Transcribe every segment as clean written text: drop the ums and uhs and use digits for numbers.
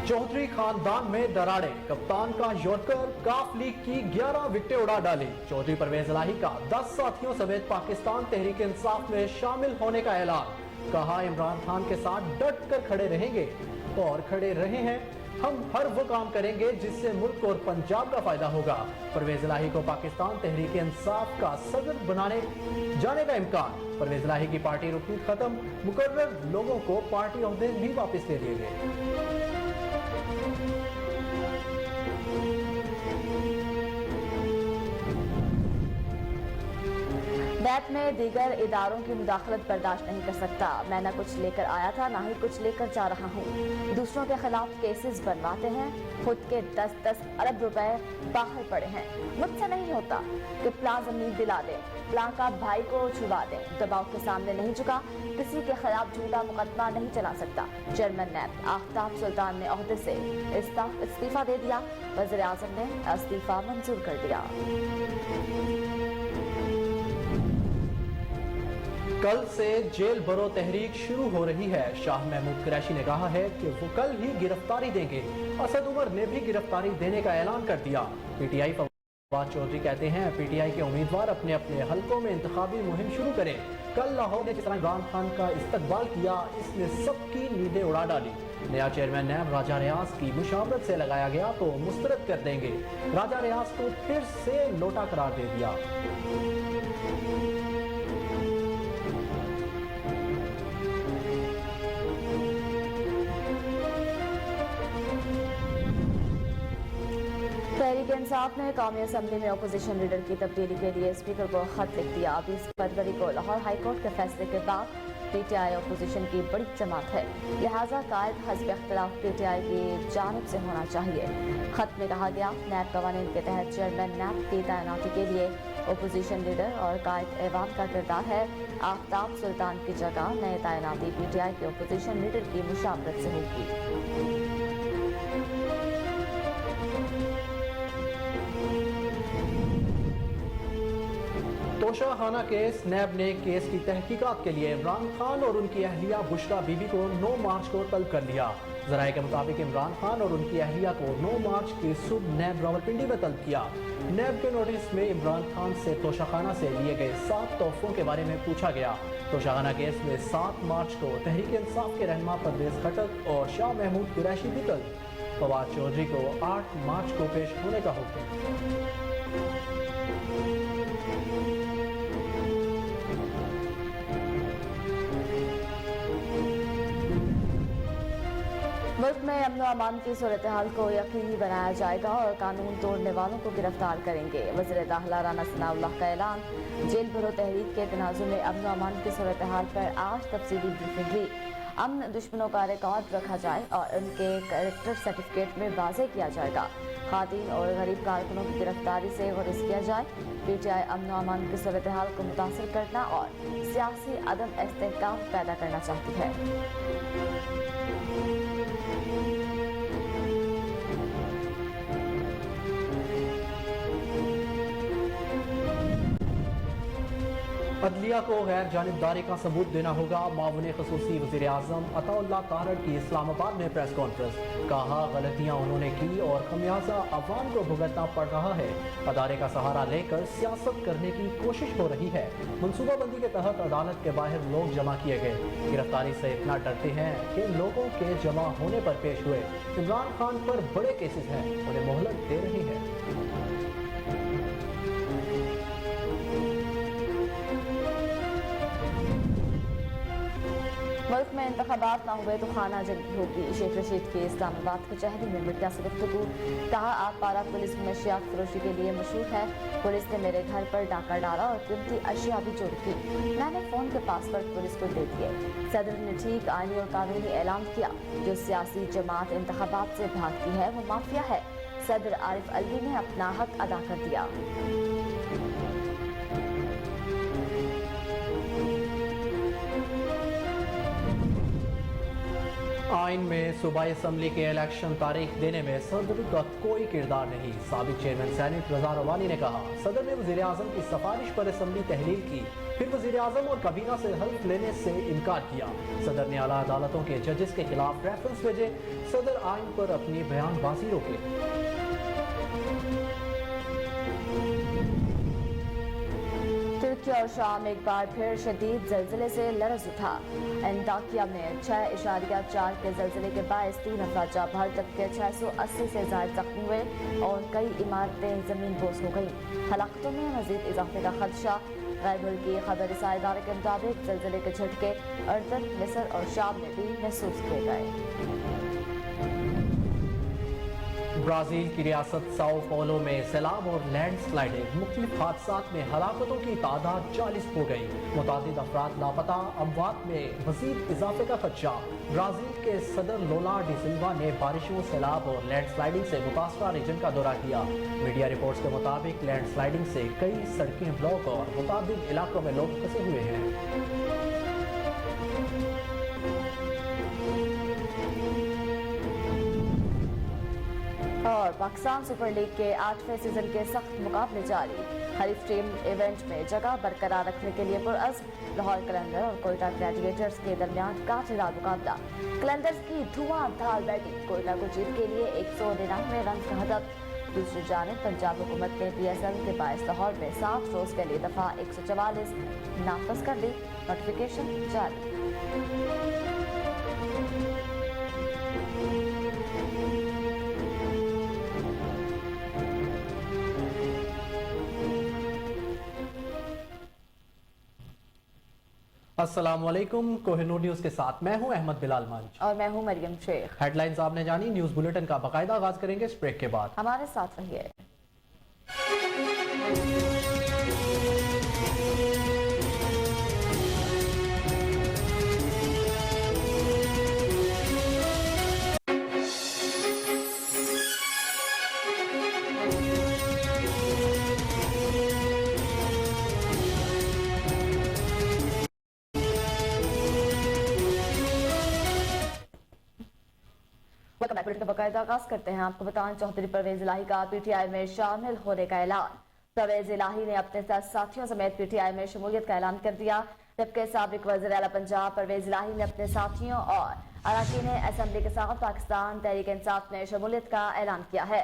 चौधरी खानदान में दराड़े, कप्तान का यॉर्कर काफ लीग की 11 विकेटें उड़ा डाली। चौधरी परवेज इलाही का 10 साथियों समेत पाकिस्तान तहरीक इंसाफ में शामिल होने का ऐलान। कहा, इमरान खान के साथ डट कर खड़े रहेंगे और खड़े रहे हैं। हम हर वो काम करेंगे जिससे मुल्क और पंजाब का फायदा होगा। परवेज इलाही को पाकिस्तान तहरीक इंसाफ का सदर बनाने जाने का इम्कान। परवेज इलाही की पार्टी रुकनी खत्म, मुकर्रर लोगों को पार्टी ओहदे भी वापस ले लिए गए। बैत में दीगर इदारों की मुदाखलत बर्दाश्त नहीं कर सकता। मैं न कुछ लेकर आया था, ना ही कुछ लेकर जा रहा हूँ। दूसरों के खिलाफ केसेस बनवाते हैं, खुद के 10-10 अरब रुपए बाहर पड़े हैं। मुझसे नहीं होता कि प्लान जमीन दिला दें, प्लान का भाई को छुड़ा दें। दबाव के सामने नहीं झुका, किसी के खिलाफ झूठा मुकदमा नहीं चला सकता। चेयरमैन नैब आफ्ताब सुल्तान ने ओहदे से इस्तीफा दे दिया। वज़ीर आज़म ने इस्तीफा मंजूर कर दिया। कल से जेल भरो तहरीक शुरू हो रही है। शाह महमूद कुरैशी ने कहा है कि वो कल ही गिरफ्तारी देंगे। असद उमर ने भी गिरफ्तारी देने का ऐलान कर दिया। पीटीआई फवाद चौधरी कहते हैं, पीटीआई के उम्मीदवार अपने अपने हलकों में इंतखाबी मुहिम शुरू करें। कल लाहौर ने जिस तरह इमरान खान का इस्तकबाल किया, इसने सबकी नींदें उड़ा डाली। नया चेयरमैन नैब राजा रियाज की मुशावरत से लगाया गया तो मुस्तरद कर देंगे। राजा रियाज को फिर से लोटा करार दे दिया। तहरीक इंसाफ ने कौमी असम्बली में अपोजिशन लीडर की तब्दीली के लिए स्पीकर को खत लिख दिया। 20 फरवरी को लाहौर हाई कोर्ट के फैसले के बाद पीटीआई अपोजिशन की बड़ी जमात है, लिहाजा कायद हस्ब इख्तिलाफ पीटीआई की जानिब से होना चाहिए। खत में कहा गया, नैब कवानीन के तहत चेयरमैन नैब की तैनाती के लिए अपोजिशन लीडर और कायद ऐवान का किरदार है। आफ्ताब सुल्तान की जगह नए तैनाती पीटीआई के अपोजिशन लीडर की मुशावरत से होगी। तोशाखाना केस, नैब ने केस की तहकीकात के लिए इमरान खान और उनकी अहलिया बुशरा बीबी को 9 मार्च को तलब कर लिया। ज़राए के मुताबिक इमरान खान और उनकी अहलिया को 9 मार्च की सुबह नैब रावलपिंडी में तलब किया। नैब के नोटिस में इमरान खान से तोशाखाना से लिए गए 7 तोहफों के बारे में पूछा गया। तोशाखाना केस में 7 मार्च को तहरीक इंसाफ के रहनुमा परवेज खटक और शाह महमूद कुरैशी भी तलब। फवाद चौधरी को 8 मार्च को पेश होने का हुक्म। मुल्क में अमन व अमान की सूरत हाल को यकीनी बनाया जाएगा और कानून तोड़ने वालों को गिरफ्तार करेंगे। वज़ीर दाखिला राना सनाउल्लाह का ऐलान। जेल भरो तहरीक के तनाजुर में अमन व अमान की सूरत हाल पर आज तफसीली ब्रीफिंग हुई। अमन दुश्मनों का रिकॉर्ड रखा जाए और उनके कैरेक्टर सर्टिफिकेट में वाज़ेह किया जाएगा। खातिन और गरीब कारकुनों की गिरफ्तारी से गुरेज किया जाए। पीटीआई अमन व अमान की सूरत हाल को मुतासर करना और सियासी अदम इस्तेहकाम पैदा करना चाहती है। अदलिया को गैर जानिबदारी का सबूत देना होगा। मावने खसूसी वज़ीर आज़म अताउल्लाह तारड़ की इस्लामाबाद में प्रेस कॉन्फ्रेंस। कहा, गलतियां उन्होंने की और खमियाजा अवाम को भुगतना पड़ रहा है। अदारे का सहारा लेकर सियासत करने की कोशिश हो रही है। मनसूबाबंदी के तहत अदालत के बाहर लोग जमा किए गए। गिरफ्तारी से इतना डरते हैं कि लोगों के जमा होने पर पेश हुए। इमरान खान पर बड़े केसेस हैं, उन्हें मोहलत दे रही है। मुल्क में इंतखाबात ना हुए तो खाना जंगी होगी। शेख रशीद की इस्लामाबाद कचहरी में मीडिया से गुफ्तगू। कहा, आप पारा पुलिस मंशियात फरोशी के लिए मशहूर है। पुलिस ने मेरे घर पर डाका डाला और कीमती अशिया भी चोरी की। मैंने फ़ोन के पासवर्ड पुलिस को दे दिए। सदर ने ठीक आईनी और कानूनी ऐलान किया। जो सियासी जमात इंतखाबात से भागती है वो माफिया है। सदर आरिफ अलवी ने अपना हक अदा कर दिया। आइन में सूबाई असम्बली के इलेक्शन तारीख देने में सदर का कोई किरदार नहीं। साबिक चेयरमैन सेनेट रजा रवानी ने कहा, सदर ने वज़ीर आज़म की सिफारिश पर असम्बली तहलील की, फिर वज़ीर आज़म और काबीना से हल्फ लेने से इनकार किया। सदर ने आला अदालतों के जजेस के खिलाफ रेफरेंस भेजे। सदर आइन पर अपनी बयानबाजी रोके। तुर्की और शाम एक बार फिर शदीद जल्जले से लरज़ उठा। एंटाकिया में 6.4 के जल्जले के बायस 3 अफराद जाँ बहक, जबकि 680 से ज़ायद जख्मी हुए और कई इमारतें ज़मीन बोस हो गईं। हलाकतों में मज़ीद इजाफे का खदशा। गैर मुल्की खबर रसाई इदारे के मुताबिक जल्जले के झटके अर्दन, मिस्र और शाम में भी महसूस किए गए। ब्राज़ील की रियासत साओ पौलो में सैलाब और लैंड स्लाइडिंग मुख्तलिफ हादसात में हलाकतों की तादाद 40 हो गई। मुतादिद अफराद लापता, अमवात में मजीद इजाफे का खदशा। ब्राज़ील के सदर लोला डी सिल्वा ने बारिशों, सैलाब और लैंड स्लाइडिंग से मुतासरा रीजन का दौरा किया। मीडिया रिपोर्ट्स के मुताबिक लैंड स्लाइडिंग से कई सड़कें ब्लॉक और मुताबिक इलाकों में लोग फंसे हुए हैं। और पाकिस्तान सुपर लीग के 8वें सीजन के सख्त मुकाबले जारी। हरीफ टीम इवेंट में जगह बरकरार रखने के लिए पुरअज़्म। लाहौर कलंदर और कोयटा ग्लैडिएटर्स के दरमियान कांटेदार मुकाबला। कलंदर्स की धुआंधार बैटिंग कोयटा को जीत के लिए 199 रन का हदफ। दूसरी जानिब पंजाब हुकूमत ने PSL के बायस लाहौर में 7 रोज के लिए दफा 144 नाफज कर दी। नोटिफिकेशन जारी। अस्सलामुअलैकुम, कोहिनूर न्यूज के साथ मैं हूं अहमद बिलाल मंच और मैं हूं मरियम शेख। हेडलाइंस आपने जानी, न्यूज बुलेटिन का बाकायदा आगाज करेंगे इस ब्रेक के बाद। हमारे साथ रहिए। का बाकायदा आगाज करते हैं। आपको बताएं, चौधरी परवेज इलाही का PTI में शामिल होने का ऐलान। परवेज इलाही ने अपने साथियों समेत PTI में शमूलियत का ऐलान कर दिया, जबकि साबिक वज़ीर आला पंजाब परवेज इलाही ने अपने साथियों और अरकान असेंबली के साथ पाकिस्तान तहरीक इंसाफ में शमूलियत का ऐलान किया है।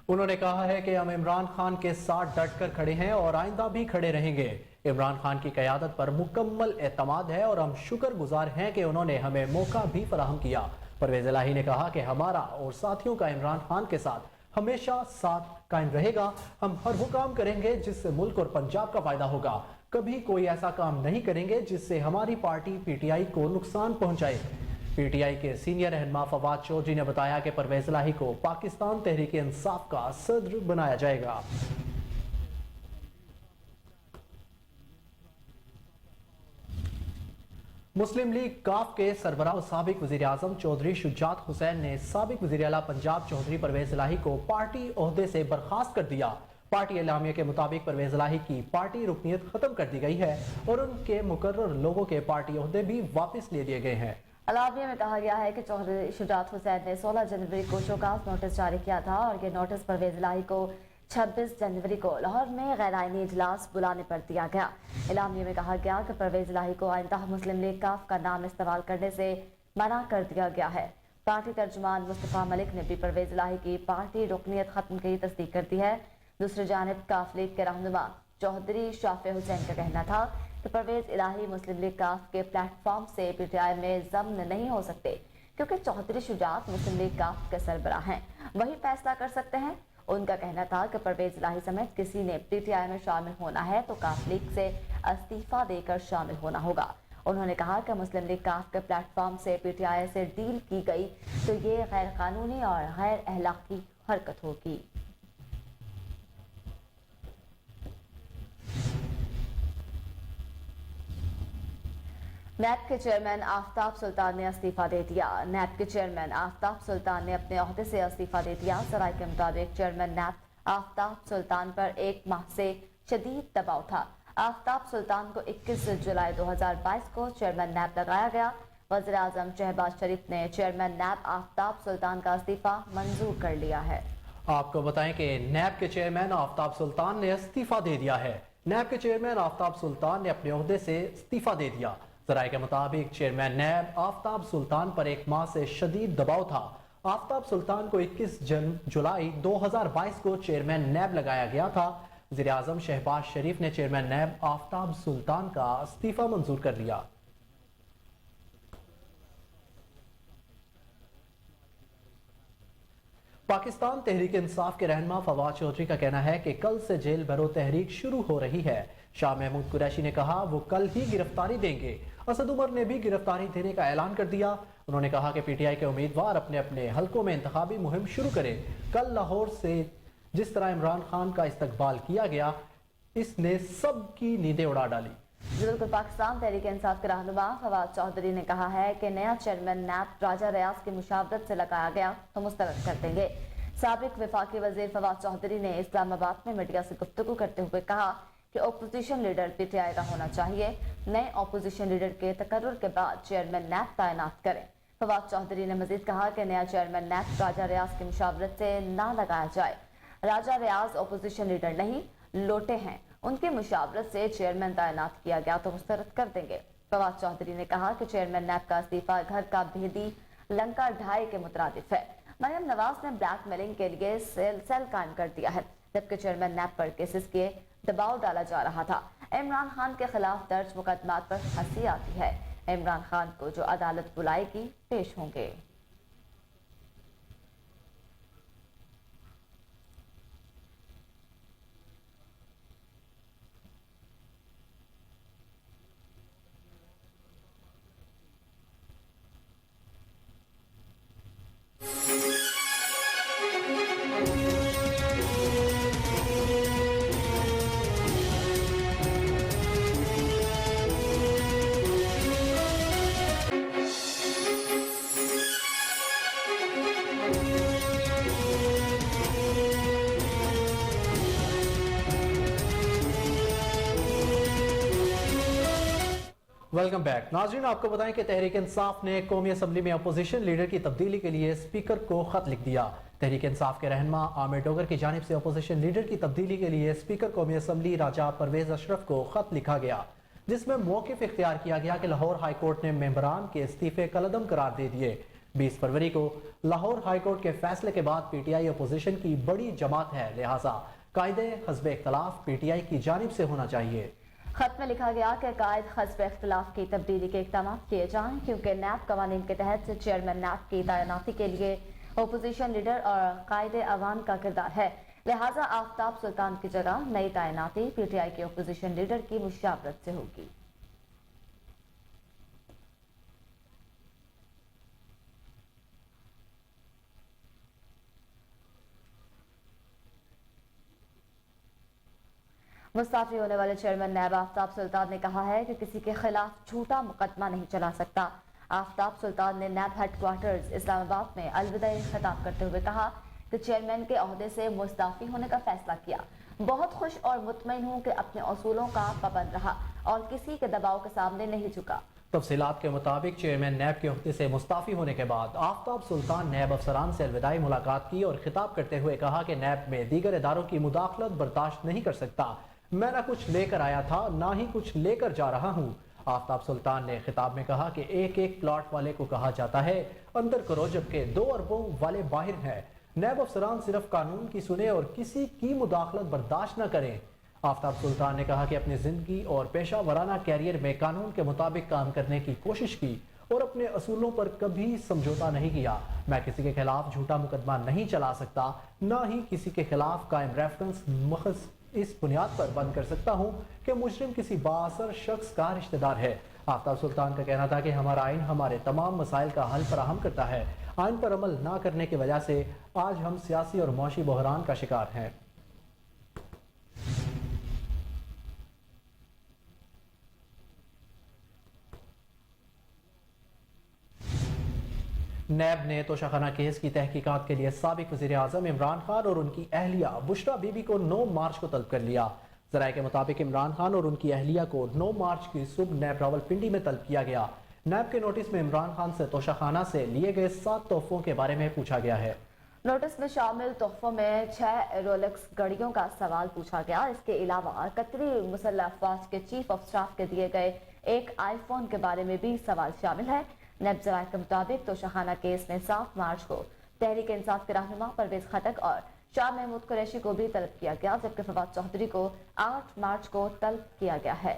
उन्होंने कहा है कि हम इमरान खान के साथ डट कर खड़े हैं और आइंदा भी खड़े रहेंगे। इमरान खान की क़यादत पर मुकम्मल एतमाद है और हम शुक्रगुजार हैं कि उन्होंने हमें मौका भी फराहम किया। परवेज इलाही ने कहा कि हमारा और साथियों का इमरान खान के साथ हमेशा साथ कायम रहेगा। हम हर वो काम करेंगे जिससे मुल्क और पंजाब का फायदा होगा। कभी कोई ऐसा काम नहीं करेंगे जिससे हमारी पार्टी PTI को नुकसान पहुंचाए। PTI के सीनियर रहनुमा फवाद चौधरी ने बताया कि परवेज इलाही को पाकिस्तान तहरीक इंसाफ का सदर बनाया जाएगा। मुस्लिम लीग काफ के सरबराह और साबिक वज़ीर आज़म चौधरी शुजात हुसैन ने साबिक वज़ीर आला पंजाब चौधरी परवेज इलाही को पार्टी ओहदे से बर्खास्त कर दिया। पार्टी एलामिया के मुताबिक परवेज इलाही की पार्टी रुकनीत खत्म कर दी गई है और उनके मुकर्रर लोगों के पार्टी ओहदे भी वापस ले लिए गए हैं। एलामिया में कहा गया है कि चौधरी शुजात हुसैन ने 16 जनवरी को शोकास नोटिस जारी किया था और ये नोटिस परवेज इलाही को 26 जनवरी को लाहौर में गैर आइनी इजलास बुलाने पर दिया गया। एलामिया में कहा गया कि परवेज इलाही को आइंदा मुस्लिम लीग काफ का नाम इस्तेमाल करने से मना कर दिया गया है। पार्टी तर्जुमान मुस्तफा मलिक ने भी परवेज इलाही की पार्टी रुकनीत खत्म की तस्दीक कर दी है। दूसरी जानिब काफ लीग के रहनुमा चौधरी शाफे हुसैन का कहना था कि परवेज इलाही मुस्लिम लीग काफ के प्लेटफॉर्म से PTI में ज़म्न नहीं हो सकते, क्योंकि चौधरी शुजात मुस्लिम लीग काफ के सरबराह हैं, वही फैसला कर सकते हैं। उनका कहना था कि परवेज इलाही समेत किसी ने PTI में शामिल होना है तो काफ लीग से इस्तीफा देकर शामिल होना होगा। उन्होंने कहा कि मुस्लिम लीग काफ के प्लेटफॉर्म से PTI से डील की गई तो ये गैर कानूनी और गैर अखलाकी हरकत होगी। नैब के चेयरमैन आफ्ताब सुल्तान ने इस्तीफा दे दिया। नैब के चेयरमैन आफ्ताब सुल्तान ने अपने ओहदे से इस्तीफा दे दिया। सराय के मुताबिक चेयरमैन नैब आफ्ताब सुल्तान पर 1 माह से शदीद दबाव था। आफ्ताब सुल्तान को 21 जुलाई 2022 को चेयरमैन नैब लगाया गया। वज़ीर आज़म शहबाज शरीफ ने चेयरमैन नैब आफ्ताब सुल्तान का इस्तीफा मंजूर कर लिया है। आपको बताएं कि नैब के चेयरमैन आफ्ताब सुल्तान ने इस्तीफा दे दिया है। नैब के चेयरमैन आफ्ताब सुल्तान ने अपने ओहदे से इस्तीफा दे दिया। ज़राए के मुताबिक चेयरमैन नैब आफ्ताब सुल्तान पर एक माह से शदीद दबाव था। आफ्ताब सुल्तान को 21 जुलाई 2022 को चेयरमैन नैब लगाया गया था। वज़ीर आज़म शहबाज शरीफ ने चेयरमैन नैब आफ्ताब सुल्तान का इस्तीफा मंजूर कर लिया। पाकिस्तान तहरीक इंसाफ के रहनुमा फवाद चौधरी का कहना है कि कल से जेल भरो तहरीक शुरू हो रही है। शाह महमूद कुरैशी ने कहा वो कल ही गिरफ्तारी देंगे। असद उमर ने भी गिरफ्तारी देने का ऐलान कर दिया। उन्होंने कहा कि पीटीआई के उम्मीदवार अपने अपने हलकों में इंतखाबी मुहिम शुरू करें। कल लाहौर से जिस तरह इमरान खान का इस्तकबाल किया गया, इसने सबकी नींदें उड़ा डाली। बिल्कुल, पाकिस्तान तहरीक इंसाफ के रहनुमा फवाद चौधरी ने कहा है कि नया चेयरमैन नैब राजा रियाज की मुशावरत से लगाया गया तो मुस्तरद कर देंगे। साबिक वफाकी वजीर फवाद चौधरी ने इस्लामाबाद में मीडिया से गुफ्तगू करते हुए कहा कि ओपोजिशन लीडर पीटीआई का होना चाहिए। नए ओपोजिशन लीडर के तकर्रुर के बाद चेयरमैन नैब तैनात करें। फवाद चौधरी ने मजीद कहा कि नया चेयरमैन नैब राजा रियाज की मुशावरत से ना लगाया जाए। राजा रियाज ओपोजिशन लीडर नहीं, लोटे हैं। उनकी मुशावरत से चेयरमैन तैनात किया गया तो मुस्तरद कर देंगे। फवाद चौधरी ने कहा कि चेयरमैन नैब का इस्तीफा घर का भेदी लंका ढाई के मुतरादिफ है। मरियम नवाज ने ब्लैकमेलिंग के लिए सेल कायम कर दिया है, जबकि चेयरमैन नैब पर केसेस के दबाव डाला जा रहा था। इमरान खान के खिलाफ दर्ज मुकदमात पर हंसी आती है। इमरान खान को जो अदालत बुलाएगी पेश होंगे। Welcome back. नाज़रीन, आपको बताएं कि तहरीक इंसाफ ने कौमी असम्बली में अपोजिशन लीडर की तब्दीली के लिए स्पीकर को खत लिख दिया। तहरीक इंसाफ के रहनुमा आमिर डोगर की जानिब से अपोजिशन लीडर की तब्दीली के लिए स्पीकर कौमी असम्बली राजा परवेज अशरफ को खत लिखा गया, जिसमें मौक़िफ़ इख्तियार किया गया कि लाहौर हाई कोर्ट ने मेंबरान के इस्तीफे कलअदम करार दे दिए। 20 फरवरी को लाहौर हाई कोर्ट के फैसले के बाद पीटीआई अपोजिशन की बड़ी जमात है, लिहाजा कायदे हस्ब इख्तलाफ पीटीआई की जानिब से होना चाहिए। खत में लिखा गया कि कायद हस्ब इख्तिलाफ की तब्दीली के इक़दाम किए जाएं, क्योंकि नैब कवानीन के तहत चेयरमैन नैब की तैनाती के लिए ओपोजिशन लीडर और कायदे अवान का किरदार है। लिहाजा आफ्ताब सुल्तान की जगह नई तैनाती पीटीआई के ओपोजिशन लीडर की मुशावरत से होगी। मुस्ताफी होने वाले चेयरमैन नैब आफ्ताब सुल्तान ने कहा है कि किसी के खिलाफ झूठा मुकदमा नहीं चला सकता। आफ्ताब सुल्तान ने नैब हेडक्वार्टर्स इस्लामाबाद में अलविदाई खिताब करते हुए कहा कि चेयरमैन के ओहदे से मुस्ताफी होने का फैसला किया। बहुत खुश और मुतमईन हूँ कि अपने असूलों का पाबंद रहा और किसी के दबाव के सामने नहीं झुका। तफसीलात के मुताबिक चेयरमैन नैब के ओहदे से मुस्ताफी होने के बाद आफ्ताब सुल्तान नैब अफसरान से अलविदाई मुलाकात की और खिताब करते हुए कहा कि नैब में दीगर इदारों की मुदाखलत बर्दाश्त नहीं कर सकता। मैं न कुछ लेकर आया था, ना ही कुछ लेकर जा रहा हूँ। आफ्ताब सुल्तान ने खिताब में कहा कि एक एक प्लॉट वाले को कहा जाता है अंदर करो, जबकि 2 अरबों वाले बाहर हैं। नैब अफसरान सिर्फ कानून की सुने और किसी की मुदाखलत बर्दाश्त न करें। आफ्ताब सुल्तान ने कहा कि अपनी जिंदगी और पेशा वराना कैरियर में कानून के मुताबिक काम करने की कोशिश की और अपने असूलों पर कभी समझौता नहीं किया। मैं किसी के खिलाफ झूठा मुकदमा नहीं चला सकता, न ही किसी के खिलाफ कायम रेफरेंस महज इस बुनियाद पर बंद कर सकता हूं कि मुजरिम किसी बाअसर शख्स का रिश्तेदार है। आफ्ताब सुल्तान का कहना था कि हमारा आइन हमारे तमाम मसाइल का हल फराहम करता है। आइन पर अमल ना करने की वजह से आज हम सियासी और मौशी बहरान का शिकार हैं। नैब ने तोशाखाना केस की तहकीकात के लिए साबिक वज़ीर आज़म इमरान खान और उनकी अहलिया बुशरा बीबी को 9 मार्च को तलब कर लिया। ज़राए के मुताबिक इमरान खान और उनकी अहलिया को 9 मार्च की सुबह नैब रावलपिंडी में तलब किया गया। नैब के नोटिस में इमरान खान से तोशाखाना से लिए गए 7 तोहफों के बारे में पूछा गया है। नोटिस में शामिल तोहफों में 6 रोलेक्स घड़ियों का सवाल पूछा गया। इसके अलावा कतरी मुसल्लह अफवाज के चीफ ऑफ स्टाफ के दिए गए एक आईफोन के बारे में भी सवाल शामिल है। नैब ज़राए के मुताबिक तोशाखाना केस में 7 मार्च को तहरीक इंसाफ के रहनुमा परवेज खटक और शाह महमूद कुरैशी को भी तलब किया गया, जबकि फवाद चौधरी को 8 मार्च को तलब किया गया है।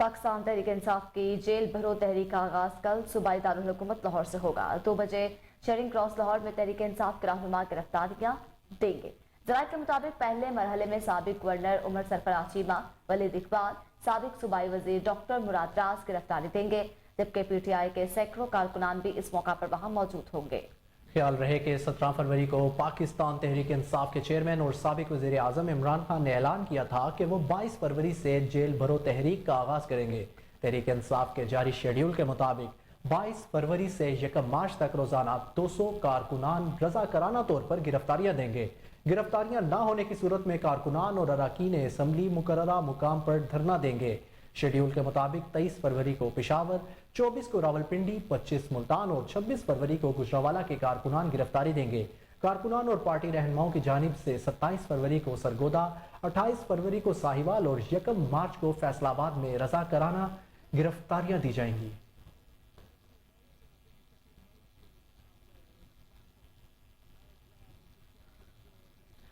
पाकिस्तान तहरीक इंसाफ की जेल भरो तहरीक का आगाज कल सूबाई दारुल हुकूमत लाहौर से होगा। 2 बजे शेरिंग क्रॉस लाहौर में तहरीक इंसाफ के रहनुमा गिरफ्तारियां देंगे। ज़राए के मुताबिक पहले मरहले में साबिक गवर्नर उमर सरफराज चीमा, वलीद इकबाल, साबिक सूबाई वजीर डॉक्टर मुराद राज गिरफ्तारी देंगे, जबकि पीटीआई के सैकड़ों कारकुनान भी इस मौका पर वहां मौजूद होंगे। ख्याल रहे कि 17 फरवरी को पाकिस्तान तहरीक इंसाफ के चेयरमैन और साबिक वज़ीर आज़म इमरान खान ने ऐलान किया था कि वो 22 फरवरी से जेल भरो तहरीक का आगाज करेंगे। तहरीक इंसाफ के जारी शेड्यूल के मुताबिक 22 फरवरी से 1 मार्च तक रोजाना 200 कारकुनान रज़ाकाराना तौर पर गिरफ्तारियां देंगे। गिरफ्तारियां न होने की सूरत में कारकुनान और अरकान असम्बली मुकर्ररा मुकाम पर धरना देंगे। शेड्यूल के मुताबिक 23 फरवरी को पेशावर, 24 को रावलपिंडी, 25 मुल्तान और 26 फरवरी को गुजरावाला के कारकुनान गिरफ्तारी देंगे। कारकुनान और पार्टी रहनुमाओं की जानिब से 27 फरवरी को सरगोदा, 28 फरवरी को साहिवाल और 1 मार्च को फैसलाबाद में रज़ाकाराना गिरफ्तारियां दी जाएंगी।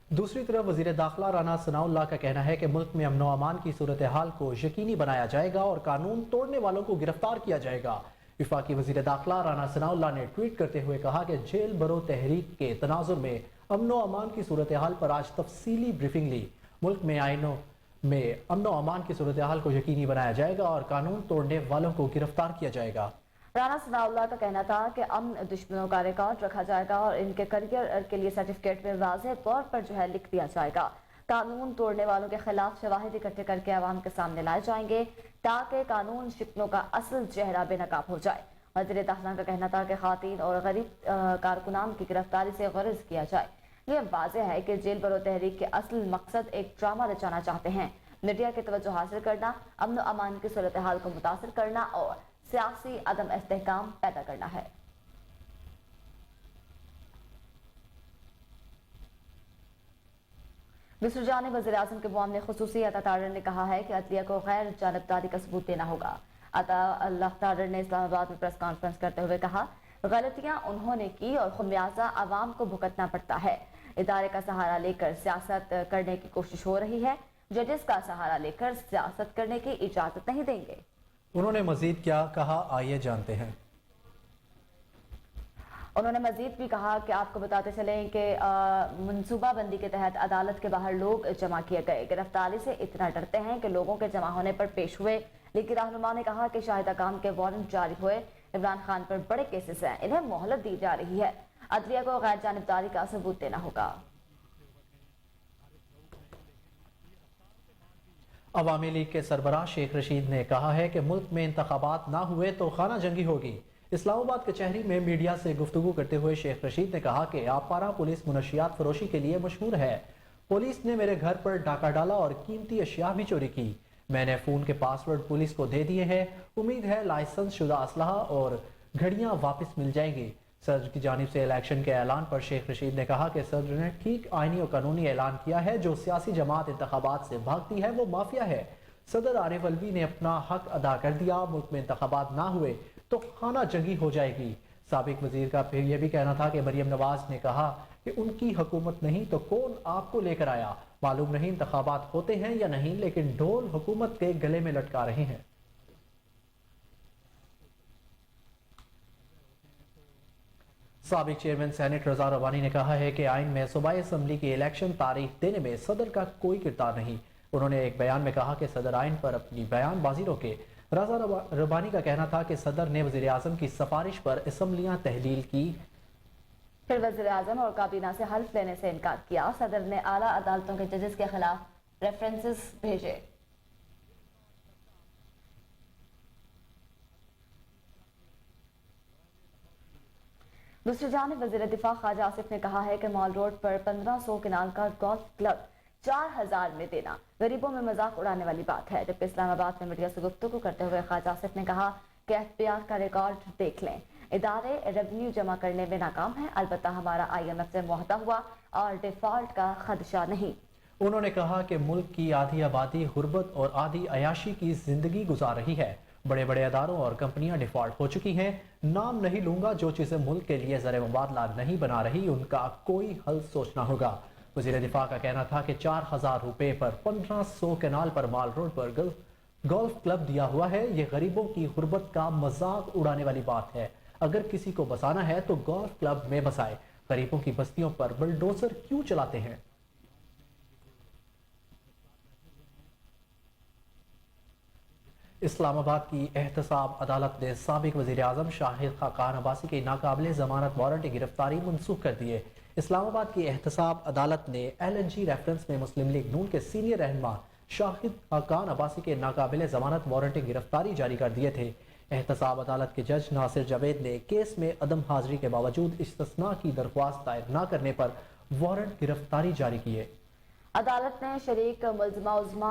दूसरी तरफ वजीर दाखिला राना सनाउल्लाह का कहना है कि मुल्क में अमन व अमान की सूरत हाल को यकीनी बनाया जाएगा और कानून तोड़ने वालों को गिरफ्तार किया जाएगा। विफाकी वजीर दाखिला राना सनाउल्लाह ने ट्वीट करते हुए कहा कि जेल भरो तहरीक के तनाजुर में अमन व अमान की सूरत हाल पर आज तफसीली ब्रीफिंग ली। मुल्क में आइनों में अमन व अमान की सूरत हाल को यकीनी बनाया जाएगा और कानून तोड़ने वालों को गिरफ्तार किया जाएगा। राना सनाउल्लाह का कहना था कि अमन दुश्मनों का रिकॉर्ड रखा जाएगा और इनके करियर के लिए सर्टिफिकेट में वाज़ेह तौर पर लिख दिया जाएगा। कानून तोड़ने वालों के खिलाफ शवाहिद इकट्ठे करके आवाम के सामने लाए जाएंगे ताकि कानून शिकनों का असल चेहरा बेनकाब हो जाए। वज़ीर दाखिला का कहना था कि खातीन और गरीब कारकुनान की गिरफ्तारी से गर्ज किया जाए। ये वाज़ेह है कि जेल भरो तहरीक के असल मकसद एक ड्रामा रचाना चाहते हैं, मीडिया की तवज्जो हासिल करना, अमन व अमान की सूरत हाल को मुतासर करना और सियासी अदम इस्तेहकाम पैदा करना है। दूसरी जानिब वज़ीर आज़म के मुआमले खुसूसी अता तारर ने कहा है कि अदलिया को गैर जानबदारी का सबूत देना होगा। अता अल्लाह तारर ने इस्लामाबाद में प्रेस कॉन्फ्रेंस करते हुए कहा, गलतियां उन्होंने की और खुमियाजा आवाम को भुगतना पड़ता है। इदारे का सहारा लेकर सियासत करने की कोशिश हो रही है, जजेस का सहारा लेकर सियासत करने की इजाजत नहीं देंगे। उन्होंने मजीद क्या कहा, आइए जानते हैं। उन्होंने मजीद भी कहा कि आपको बताते चलें कि मनसूबाबंदी के तहत अदालत के बाहर लोग जमा किए गए। गिरफ्तारी से इतना डरते हैं कि लोगों के जमा होने पर पेश हुए। लेकिन रहनुमा ने कहा कि शाहिदा काम के वारंट जारी हुए। इमरान खान पर बड़े केसेस हैं, इन्हें मोहलत दी जा रही है। अदलिया को गैर जानिबदारी का सबूत देना होगा। अवामी लीग के सरबराह शेख रशीद ने कहा है कि मुल्क में इंतखाबात ना हुए तो खाना जंगी होगी। इस्लामाबाद कचहरी में मीडिया से गुफ्तगू करते हुए शेख रशीद ने कहा कि आपारा पुलिस मुनशियात फरोशी के लिए मशहूर है। पुलिस ने मेरे घर पर डाका डाला और कीमती अशिया भी चोरी की। मैंने फोन के पासवर्ड पुलिस को दे दिए हैं। उम्मीद है लाइसेंस शुदा असलहा और घड़ियां वापस मिल जाएंगी। सदर की जानिब से इलेक्शन के ऐलान पर शेख रशीद ने कहा कि सदर ने ठीक आईनी और कानूनी ऐलान किया है। जो सियासी जमात इंतखाबात से भागती है वो माफिया है। सदर आरिफ अलवी ने अपना हक अदा कर दिया। मुल्क में इंतखाबात ना हुए तो खाना जंगी हो जाएगी। साबिक वजीर का फिर यह भी कहना था कि मरियम नवाज ने कहा कि उनकी हुकूमत नहीं तो कौन आपको लेकर आया। मालूम नहीं इंतखाबात होते हैं या नहीं, लेकिन ढोल हुकूमत के गले में लटका रहे हैं। साबिक चेयरमैन सेनेट रजा रवानी ने कहा है कि आइन में सूबाई असम्बली की इलेक्शन तारीख देने में सदर का कोई किरदार नहीं। उन्होंने एक बयान में कहा कि सदर आइन पर अपनी बयानबाजी रोके। रजा रवानी का कहना था कि सदर ने वज़ीर आज़म की सिफारिश पर असम्बलियां तहलील की, फिर वज़ीर आज़म और काबीना से हल्फ लेने से इनकार किया। सदर ने आला अदालतों के जजेस के खिलाफ रेफरेंसेस भेजे। दूसरी जानिब वज़ीर दिफा ख्वाजा आसिफ ने कहा है कि मॉल रोड पर 1500 किनाल का गोल्फ क्लब 4000 में देना गरीबों में मजाक उड़ाने वाली बात है। जबकि इस्लामाबाद में मीडिया से गुफ्तगू करते हुए ख्वाजा आसिफ ने कहा कि एफबीआर का रिकॉर्ड देख लें, इदारे रेवेन्यू जमा करने में नाकाम है, अलबत्ता हमारा IMF से मुआहदा हुआ और डिफॉल्ट का खदशा नहीं। उन्होंने कहा कि मुल्क की आधी आबादी गुर्बत और आधी अयाशी की जिंदगी गुजार रही है। बड़े बड़े अदारों और कंपनियां डिफॉल्ट हो चुकी हैं। नाम नहीं लूंगा, जो चीजें मुल्क के लिए ज़र मुबादला नहीं बना रही उनका कोई हल सोचना होगा। वज़ीर दिफा का कहना था कि 4000 रुपए पर 1500 कैनाल पर माल रोड पर गोल्फ क्लब दिया हुआ है। ये गरीबों की गुर्बत का मजाक उड़ाने वाली बात है। अगर किसी को बसाना है तो गोल्फ क्लब में बसाए, गरीबों की बस्तियों पर बुलडोजर क्यों चलाते हैं। इस्लामाबाद की एहतसाब अदालत ने साबिक वज़ीर आज़म शाहिद खाकान अब्बासी की नाकाबिले ज़मानत वारंट गिरफ्तारी मनसूख कर दी है। इस्लामाबाद की एहतसाब अदालत ने LNG रेफरेंस में मुस्लिम लीग नून के सीनियर रहनुमा शाहिद खाकान अब्बासी के नाकाबिले ज़मानत वारंट गिरफ्तारी जारी कर दिए थे। एहतसाब अदालत के जज नासिर जावेद ने केस में अदम हाजिरी के बावजूद इस्तिस्ना की दरख्वास्त दायर न करने पर वारंट गिरफ्तारी जारी किए। अदालत ने शरीक मुल्ज़िमा उज़्मा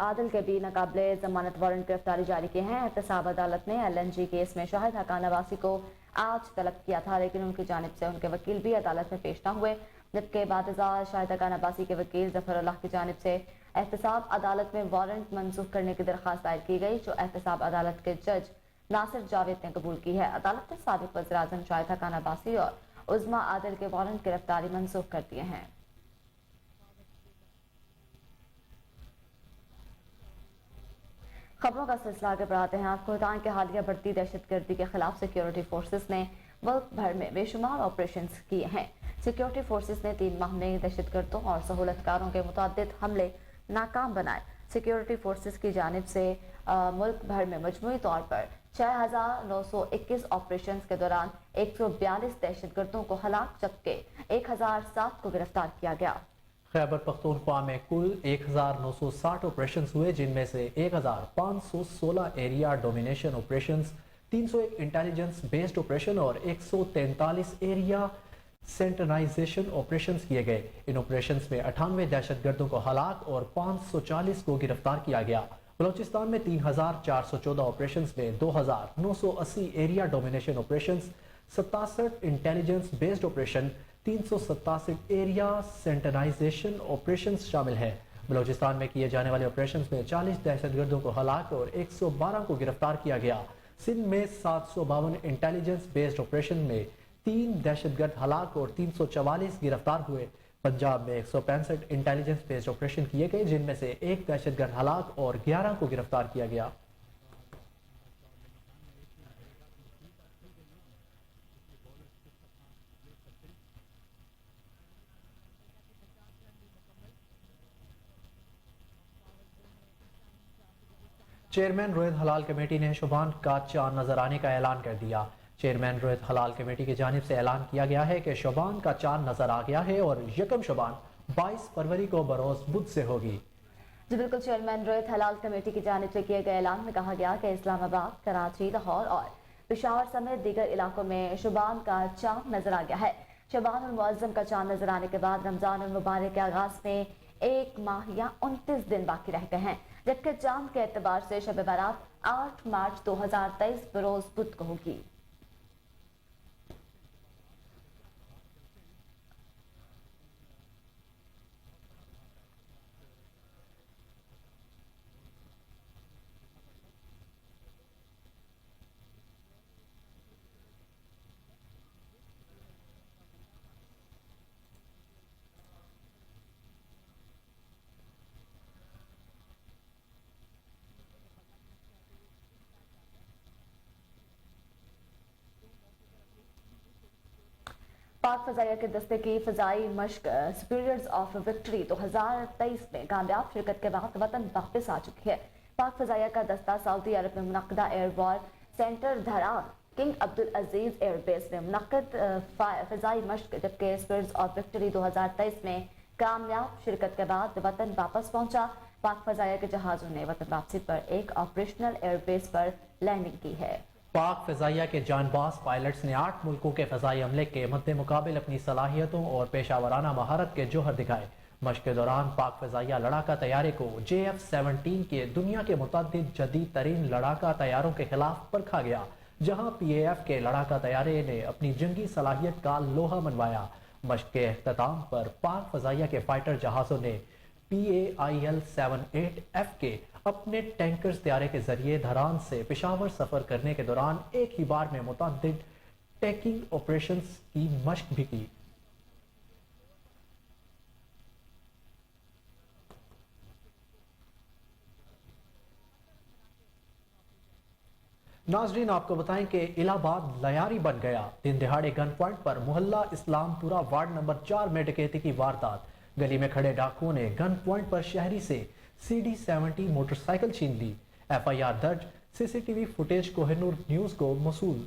आदिल के भी नाकाबिले जमानत वारंट गिरफ्तारी जारी किए हैं। एहतसाब अदालत ने LNG केस में शाहिद खाकान अब्बासी को आज तलब किया था, लेकिन उनकी जानिब से उनके वकील भी अदालत में पेश न हुए। जबकि बादशाह शाहिद खाकान अब्बासी के वकील ज़फ़रुल्लाह की जानिब से एहतसाब अदालत में वारंट मनसूख करने की दरख्वास्त दायर की गई, जो एहतसाब अदालत के जज नासिर जावेद ने कबूल की है। अदालत ने साबिक वज़ीर आज़म शाहिद खाकान अब्बासी और उज़्मा आदिल के वारंट गिरफ्तारी मनसूख कर दिए हैं। खबरों का सिलसिला आगे बढ़ाते हैं। आपको बताएं कि हालिया बढ़ती दहशतगर्दी के खिलाफ सिक्योरिटी फोर्सेस ने मुल्क भर में बेशुमार ऑपरेशन किए हैं। सिक्योरिटी फोर्सेस ने 3 माह में दहशतगर्दों और सहूलतकारों के मुतअद्दिद हमले नाकाम बनाए। सिक्योरिटी फोर्सेस की जानिब से मुल्क भर में मजमूई तौर पर 6921 ऑपरेशन के दौरान 142 दहशतगर्दों को हलाक जबकि 1007 को गिरफ्तार किया गया। खैबर पख्तूनख्वा में कुल 1960 ऑपरेशन हुए, जिनमें से 1516 area domination operation, 301 intelligence based operation और 143 एरिया सेंटनाइजेशन ऑपरेशन किए गए। इन ऑपरेशन में 98 दहशतगर्दों को हलाक और 540 को गिरफ्तार किया गया। बलोचिस्तान में 3414 ऑपरेशन में 2980 area domination operation, 67 intelligence based operation, 387 area sanitisation operation शामिल हैं। बलोचिस्तान में किए जाने वाले ऑपरेशन में 40 दहशतगर्दों को हलाक और 112 को गिरफ्तार किया गया। सिंध में 752 इंटेलिजेंस बेस्ड ऑपरेशन में 3 दहशतगर्द हलाक और 344 गिरफ्तार हुए। पंजाब में 165 इंटेलिजेंस बेस्ड ऑपरेशन किए गए, जिनमें से 1 दहशतगर्द हलाक और 11 को गिरफ्तार किया गया। चेयरमैन रोहित हलाल कमेटी ने शुबान का चांद नजर आने का ऐलान कर दिया। चेयरमैन रोहित हलाल कमेटी की जानिब से ऐलान किया गया है कि शुबान का चांद नजर आ गया है और यकम शुबान 22 फरवरी को बरोज बुध से होगी। जी बिल्कुल, चेयरमैन रोहित हलाल कमेटी की जानिब से किए गए ऐलान में कहा गया कि इस्लामाबाद, कराची, लाहौर और पेशावर समेत दीगर इलाकों में शुबान का चांद नजर आ गया है। शबान और मुअज्जम का चांद नजर आने के बाद रमजान और मुबारक के आगाज में 1 माह या 29 दिन बाकी रह गए हैं, जबकि चांद के एतबार से शब बारात 8 मार्च 2023 बरोज बुध को होगी। पाक फजाइया के दस्ते की फजाई मश्क सुपीरियर्स ऑफ विक्ट्री 2023 में कामयाब शिरकत के बाद वतन वापस आ चुकी है। पाक फजाइया का दस्ता सऊदी अरब में मुनक्किदा air war center Dhahran King Abdul Aziz airbase में मुनक्किद फजाई मश्क, जबकि स्पिरिट्स ऑफ विक्ट्री 2023 में कामयाब शिरकत के बाद वतन वापस पहुंचा। पाक फजाइया के जहाजों ने वतन वापसी पर एक ऑपरेशनल एयरबेस पर लैंडिंग की है। पाक फजाइया के जानबाज पायलट्स ने 8 मुल्कों के फजाई हमले के मद्दे मुकाबिल अपनी सलाहियतों और पेशावराना महारत के जोहर दिखाए। مشق کے دوران پاک فضائیہ لڑاکا طیارے کو JF-17 کے دنیا کے متعدد جدید ترین لڑاکا طیاروں کے خلاف پرکھا گیا، جہاں PAF کے لڑاکا طیارے نے اپنی جنگی صلاحیت کا لوہا منوایا۔ مشق کے اختتام پر پاک فضائیہ کے فائٹر جہازوں نے PAIL-78F کے اپنے ٹینکرز طیارے کے ذریعے دھران سے پشاور سفر کرنے کے دوران ایک ہی بار میں متعدد ٹیکنگ آپریشنز کی مشق بھی کی۔ ناظرین، آپ کو بتائیں کہ الہ آباد لیاری بن گیا۔ دن دہاڑے گن پوائنٹ پر محلہ اسلام پورہ وارڈ نمبر 4 میں ڈکیتی کی واردات۔ گلی میں کھڑے ڈاکوؤں نے گن پوائنٹ پر شہری سے CD-70 موٹر سائیکل چھین لی۔ FIR درج، CCTV footage Koh Noor news کو موصول۔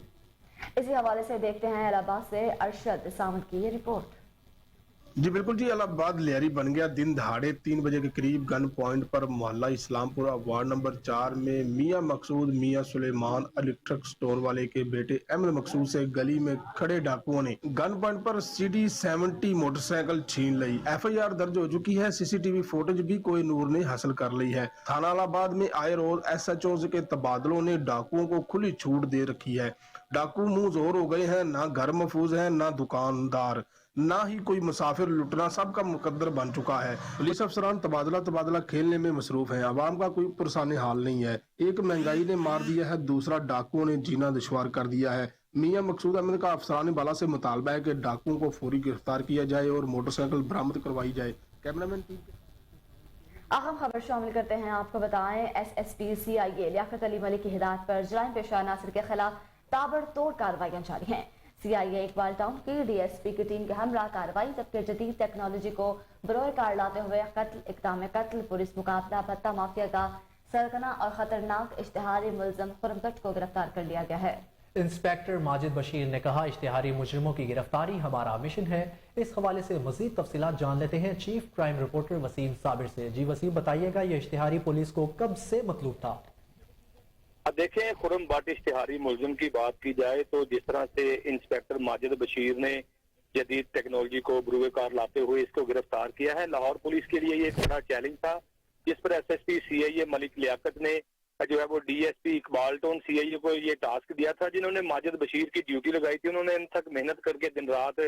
اسی حوالے سے دیکھتے ہیں الہ آباد سے ارشد سامد کی یہ رپورٹ۔ جی بالکل جی، الہ آباد لیاری بن گیا۔ دن دہاڑے 3 بجے کے قریب گن پوائنٹ پر محلہ اسلام پورہ وارڈ نمبر 4 میں میاں مقصود میاں سلیمان الیکٹرک سٹور والے کے بیٹے احمد مقصود سے گلی میں کھڑے ڈاکوؤں نے گن پوائنٹ پر CD-70 موٹر سائیکل چھین لی۔ FIR درج ہو چکی ہے۔ CCTV فوٹیج بھی کوہ نور نے حاصل کر لی ہے۔ تھانہ الہ آباد میں آئے روز SHOs کے تبادلوں نے ڈاکوؤں کو کھلی چھوٹ دے رکھی ہے۔ ڈاکو منہ زور ہو گئے ہیں، نہ گھر محفوظ ہیں، نہ دکاندار، نہ ہی کوئی مسافر لٹنا، سب کا مقدر بن چکا ہے۔ پولیس افسران تبادلہ کھیلنے میں مصروف ہیں، عوام کا کوئی پرسان حال نہیں ہے۔ ایک مہنگائی نے مار دیا ہے، دوسرا ڈاکوؤں نے جینا دشوار کر دیا ہے۔ میاں مقصود احمد کا افسران بالا سے مطالبہ ہے کہ ڈاکوؤں کو فوری گرفتار کیا جائے اور موٹر سائیکل برآمد کروائی جائے۔ کیمرامین اہم خبر شامل کرتے ہیں، آپ کو بتائیں SSP CIA لیاقت علی ملک کی ہدایت پر جرائم پیشہ عناصر کے خلاف تابڑ توڑ کارروائیاں جاری ہیں۔ CIA اقبال ٹاؤن کی DSP کی ٹیم کے ہمراہ کارروائی، جبکہ جدید ٹیکنالوجی کو بروئے کار لاتے ہوئے اقدام قتل، پولیس مقابلہ بھتہ مافیا کا سرگنا اور خطرناک اشتہاری ملزم خرم گٹ کو گرفتار کر لیا گیا ہے۔ انسپیکٹر ماجد بشیر نے کہا، اشتہاری مجرموں کی گرفتاری ہمارا مشن ہے۔ اس حوالے سے مزید تفصیلات جان لیتے ہیں چیف کرائم رپورٹر وسیم صابر سے۔ جی وسیم، بتائیے گا یہ اشتہاری پولیس کو کب سے مطلوب تھا؟ دیکھیں، خرم بٹ اشتہاری ملزم کی بات کی جائے تو جس طرح سے انسپیکٹر ماجد بشیر نے جدید ٹیکنالوجی کو بروئے کار لاتے ہوئے اس کو گرفتار کیا ہے، لاہور پولیس کے لیے یہ ایک بڑا چیلنج تھا، جس پر SSP CIA ملک لیاقت نے جو ہے وہ DSP اقبال ٹاؤن CIA کو یہ ٹاسک دیا تھا، جنہوں نے ماجد بشیر کی ڈیوٹی لگائی تھی۔ انہوں نے ان تک محنت کر کے دن رات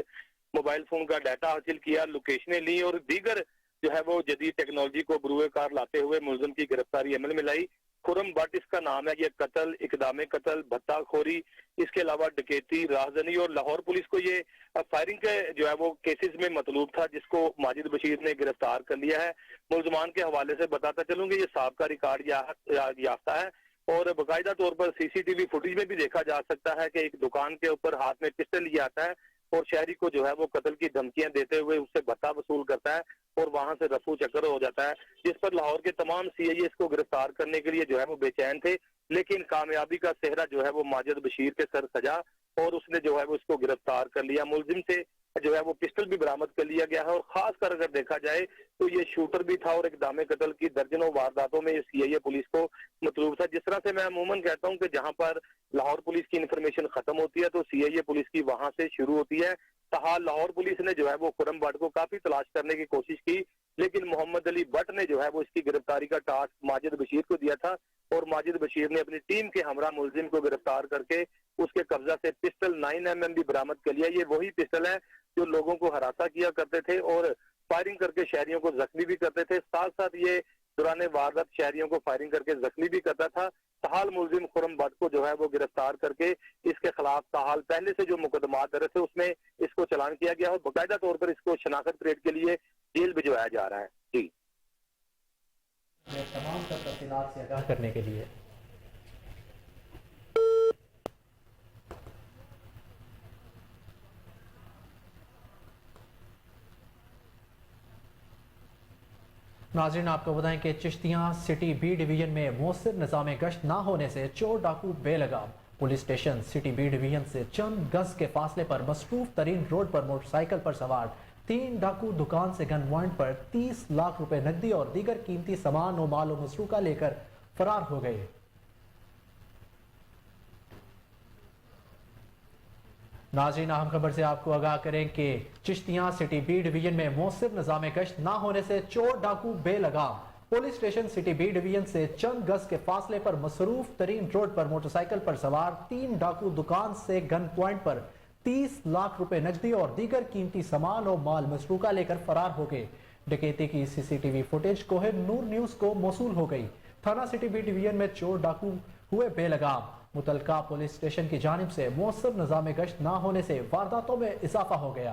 موبائل فون کا ڈیٹا حاصل کیا، لوکیشنیں لی اور دیگر جو ہے وہ جدید ٹیکنالوجی کو بروئے کار لاتے ہوئے ملزم کی گرفتاری عمل میں لائی۔ خرم بٹ اس کا نام ہے، یہ قتل، اقدام قتل، بھتہ خوری، اس کے علاوہ ڈکیتی، راہزنی اور لاہور پولیس کو یہ فائرنگ کے جو ہے وہ کیسز میں مطلوب تھا، جس کو ماجد بشیر نے گرفتار کر لیا ہے۔ ملزمان کے حوالے سے بتاتا چلوں کہ یہ سابقہ ریکارڈ یافتہ ہے اور باقاعدہ طور پر CCTV فوٹیج میں بھی دیکھا جا سکتا ہے کہ ایک دکان کے اوپر ہاتھ میں پسٹل لیا آتا ہے اور شہری کو جو ہے وہ قتل کی دھمکیاں دیتے ہوئے اس سے بھتہ وصول کرتا ہے اور وہاں سے رفو چکر ہو جاتا ہے، جس پر لاہور کے تمام CIA اس کو گرفتار کرنے کے لیے جو ہے وہ بے چین تھے، لیکن کامیابی کا صحرا جو ہے وہ ماجد بشیر کے سر سجا اور اس نے جو ہے وہ اس کو گرفتار کر لیا۔ ملزم سے جو ہے وہ پسٹل بھی برآمد کر لیا گیا ہے اور خاص کر اگر دیکھا جائے تو یہ شوٹر بھی تھا اور اقدام قتل کی درجنوں وارداتوں میں یہ CIA پولیس کو مطلوب تھا۔ جس طرح سے میں عموماً کہتا ہوں کہ جہاں پر لاہور پولیس کی انفارمیشن ختم ہوتی ہے تو CIA پولیس کی وہاں سے شروع ہوتی ہے۔ تاحال لاہور پولیس نے جو ہے وہ خرم بٹ کو کافی تلاش کرنے کی کوشش کی، لیکن محمد علی بٹ نے جو ہے وہ اس کی گرفتاری کا ٹاسک ماجد بشیر کو دیا تھا اور ماجد بشیر نے اپنی ٹیم کے ہمراہ ملزم کو گرفتار کر کے اس کے قبضہ سے پسٹل 9mm بھی برآمد کر لیا۔ یہ وہی پسٹل ہے جو لوگوں کو ہراساں کیا کرتے تھے اور فائرنگ کر کے شہریوں کو زخمی بھی کرتے تھے، ساتھ ساتھ یہ دوران واردات شہریوں کو فائرنگ کر کے زخمی بھی کرتا تھا۔ تاحال ملزم خرم بٹ کو جو ہے وہ گرفتار کر کے اس کے خلاف تاحال پہلے سے جو مقدمات درج تھے اس میں اس کو چلان کیا گیا اور باقاعدہ طور پر اس کو شناخت پریڈ کے لیے جیل بھجوایا جا رہا ہے۔ جی تمام تفصیلات سے آگاہ کرنے کے لیے ناظرین، آپ کو بتائیں کہ چشتیاں سٹی B ڈویژن میں مؤثر نظام گشت نہ ہونے سے چور ڈاکو بے لگام۔ Police station city B division سے چند گز کے فاصلے پر مصروف ترین روڈ پر موٹر سائیکل پر سوار 3 ڈاکو دکان سے گن پوائنٹ پر 30 لاکھ روپے نقدی اور دیگر قیمتی سامان و مال و مسروقہ لے کر فرار ہو گئے۔ नाज़रीन, अहम खबर से आपको आगाह करें कि चिश्तियां सिटी बी डिवीजन में मौसर निज़ाम गश्त न होने से चोर डाकू बेलगाम। Police station city B division से चंद गज के फासले पर मसरूफ तरीन रोड पर मोटरसाइकिल पर सवार 3 डाकू दुकान से गन पॉइंट पर 30 लाख रुपए नकदी और दीगर कीमती सामान और माल मसरूका लेकर फरार हो गए। डकैती की सीसीटीवी फुटेज कोहिर नूर न्यूज को मौसूल हो गई। थाना सिटी बी डिवीजन में चोर डाकू हुए बेलगाम। मुतलका पुलिस स्टेशन की जानिब से मौसर निज़ाम गश्त न होने से वारदातों में इजाफा हो गया।